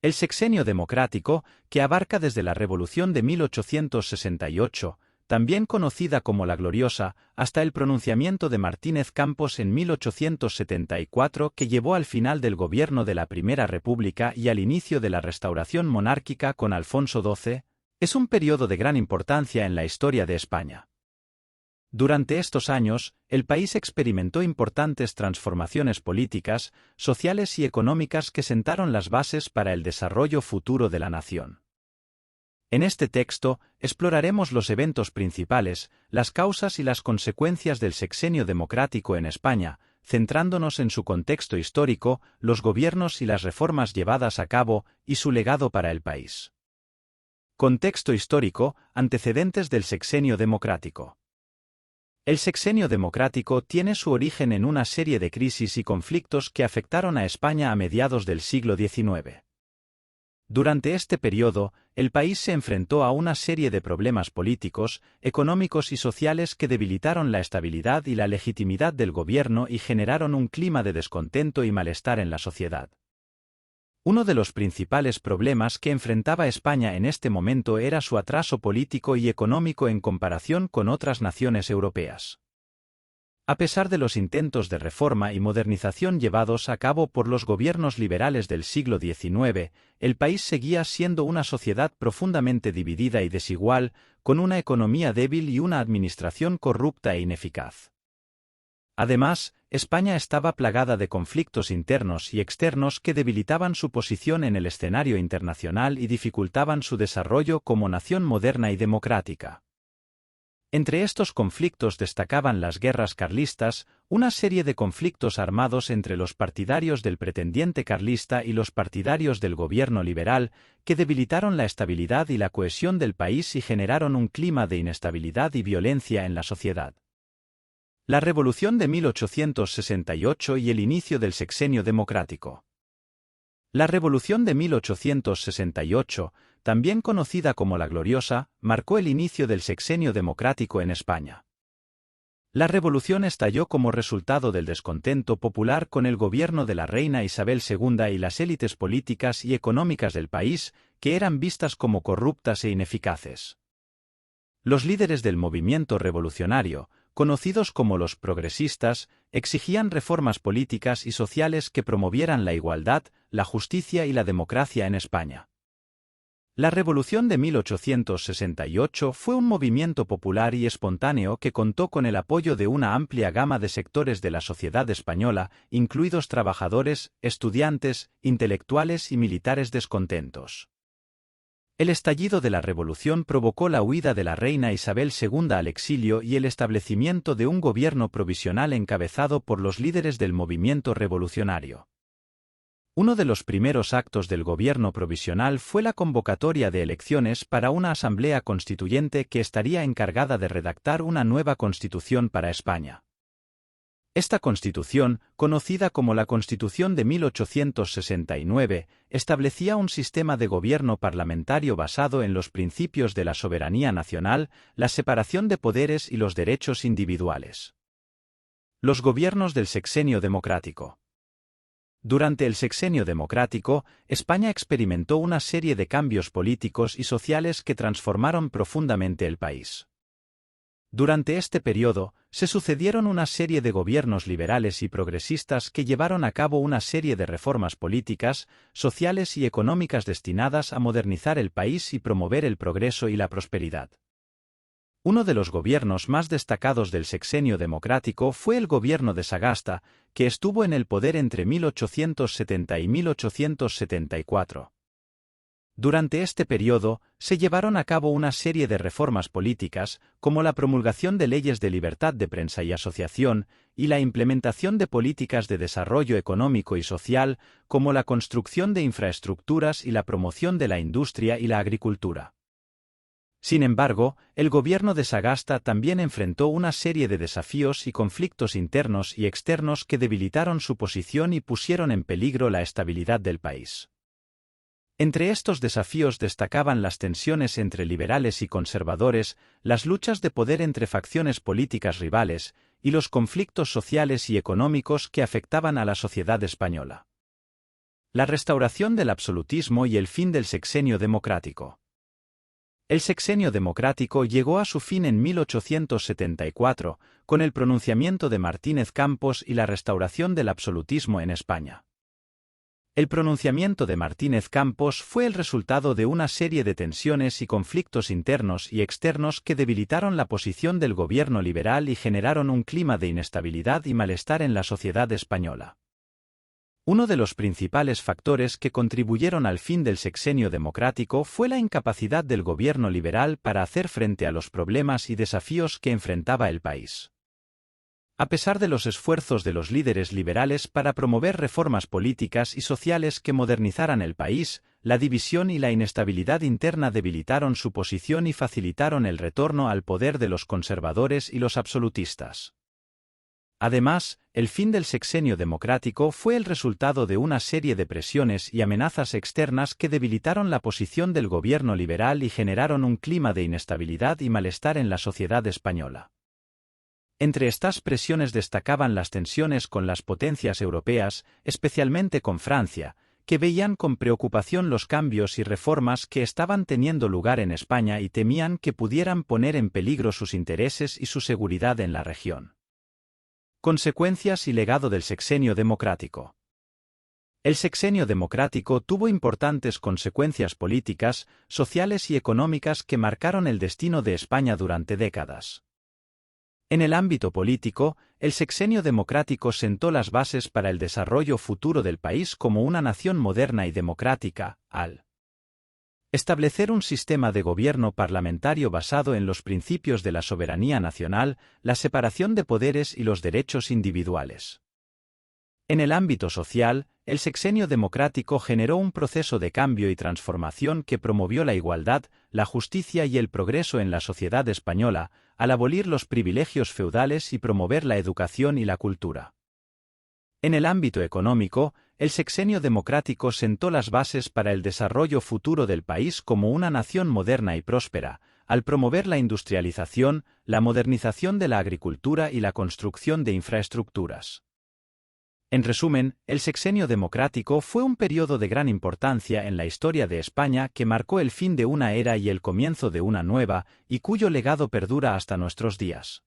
El sexenio democrático, que abarca desde la Revolución de 1868, también conocida como la Gloriosa, hasta el pronunciamiento de Martínez Campos en 1874 que llevó al final del gobierno de la Primera República y al inicio de la restauración monárquica con Alfonso XII, es un periodo de gran importancia en la historia de España. Durante estos años, el país experimentó importantes transformaciones políticas, sociales y económicas que sentaron las bases para el desarrollo futuro de la nación. En este texto, exploraremos los eventos principales, las causas y las consecuencias del sexenio democrático en España, centrándonos en su contexto histórico, los gobiernos y las reformas llevadas a cabo, y su legado para el país. Contexto histórico, antecedentes del sexenio democrático. El sexenio democrático tiene su origen en una serie de crisis y conflictos que afectaron a España a mediados del siglo XIX. Durante este periodo, el país se enfrentó a una serie de problemas políticos, económicos y sociales que debilitaron la estabilidad y la legitimidad del gobierno y generaron un clima de descontento y malestar en la sociedad. Uno de los principales problemas que enfrentaba España en este momento era su atraso político y económico en comparación con otras naciones europeas. A pesar de los intentos de reforma y modernización llevados a cabo por los gobiernos liberales del siglo XIX, el país seguía siendo una sociedad profundamente dividida y desigual, con una economía débil y una administración corrupta e ineficaz. Además, España estaba plagada de conflictos internos y externos que debilitaban su posición en el escenario internacional y dificultaban su desarrollo como nación moderna y democrática. Entre estos conflictos destacaban las guerras carlistas, una serie de conflictos armados entre los partidarios del pretendiente carlista y los partidarios del gobierno liberal, que debilitaron la estabilidad y la cohesión del país y generaron un clima de inestabilidad y violencia en la sociedad. La Revolución de 1868 y el inicio del sexenio democrático. La Revolución de 1868, también conocida como la Gloriosa, marcó el inicio del sexenio democrático en España. La revolución estalló como resultado del descontento popular con el gobierno de la reina Isabel II y las élites políticas y económicas del país, que eran vistas como corruptas e ineficaces. Los líderes del movimiento revolucionario, conocidos como los progresistas, exigían reformas políticas y sociales que promovieran la igualdad, la justicia y la democracia en España. La Revolución de 1868 fue un movimiento popular y espontáneo que contó con el apoyo de una amplia gama de sectores de la sociedad española, incluidos trabajadores, estudiantes, intelectuales y militares descontentos. El estallido de la revolución provocó la huida de la reina Isabel II al exilio y el establecimiento de un gobierno provisional encabezado por los líderes del movimiento revolucionario. Uno de los primeros actos del gobierno provisional fue la convocatoria de elecciones para una asamblea constituyente que estaría encargada de redactar una nueva constitución para España. Esta constitución, conocida como la Constitución de 1869, establecía un sistema de gobierno parlamentario basado en los principios de la soberanía nacional, la separación de poderes y los derechos individuales. Los gobiernos del sexenio democrático. Durante el sexenio democrático, España experimentó una serie de cambios políticos y sociales que transformaron profundamente el país. Durante este periodo, se sucedieron una serie de gobiernos liberales y progresistas que llevaron a cabo una serie de reformas políticas, sociales y económicas destinadas a modernizar el país y promover el progreso y la prosperidad. Uno de los gobiernos más destacados del sexenio democrático fue el gobierno de Sagasta, que estuvo en el poder entre 1870 y 1874. Durante este periodo, se llevaron a cabo una serie de reformas políticas, como la promulgación de leyes de libertad de prensa y asociación, y la implementación de políticas de desarrollo económico y social, como la construcción de infraestructuras y la promoción de la industria y la agricultura. Sin embargo, el gobierno de Sagasta también enfrentó una serie de desafíos y conflictos internos y externos que debilitaron su posición y pusieron en peligro la estabilidad del país. Entre estos desafíos destacaban las tensiones entre liberales y conservadores, las luchas de poder entre facciones políticas rivales, y los conflictos sociales y económicos que afectaban a la sociedad española. La restauración del absolutismo y el fin del sexenio democrático. El sexenio democrático llegó a su fin en 1874, con el pronunciamiento de Martínez Campos y la restauración del absolutismo en España. El pronunciamiento de Martínez Campos fue el resultado de una serie de tensiones y conflictos internos y externos que debilitaron la posición del gobierno liberal y generaron un clima de inestabilidad y malestar en la sociedad española. Uno de los principales factores que contribuyeron al fin del sexenio democrático fue la incapacidad del gobierno liberal para hacer frente a los problemas y desafíos que enfrentaba el país. A pesar de los esfuerzos de los líderes liberales para promover reformas políticas y sociales que modernizaran el país, la división y la inestabilidad interna debilitaron su posición y facilitaron el retorno al poder de los conservadores y los absolutistas. Además, el fin del sexenio democrático fue el resultado de una serie de presiones y amenazas externas que debilitaron la posición del gobierno liberal y generaron un clima de inestabilidad y malestar en la sociedad española. Entre estas presiones destacaban las tensiones con las potencias europeas, especialmente con Francia, que veían con preocupación los cambios y reformas que estaban teniendo lugar en España y temían que pudieran poner en peligro sus intereses y su seguridad en la región. Consecuencias y legado del sexenio democrático. El sexenio democrático tuvo importantes consecuencias políticas, sociales y económicas que marcaron el destino de España durante décadas. En el ámbito político, el sexenio democrático sentó las bases para el desarrollo futuro del país como una nación moderna y democrática, al establecer un sistema de gobierno parlamentario basado en los principios de la soberanía nacional, la separación de poderes y los derechos individuales. En el ámbito social, el sexenio democrático generó un proceso de cambio y transformación que promovió la igualdad, la justicia y el progreso en la sociedad española, al abolir los privilegios feudales y promover la educación y la cultura. En el ámbito económico, el sexenio democrático sentó las bases para el desarrollo futuro del país como una nación moderna y próspera, al promover la industrialización, la modernización de la agricultura y la construcción de infraestructuras. En resumen, el sexenio democrático fue un periodo de gran importancia en la historia de España que marcó el fin de una era y el comienzo de una nueva, y cuyo legado perdura hasta nuestros días.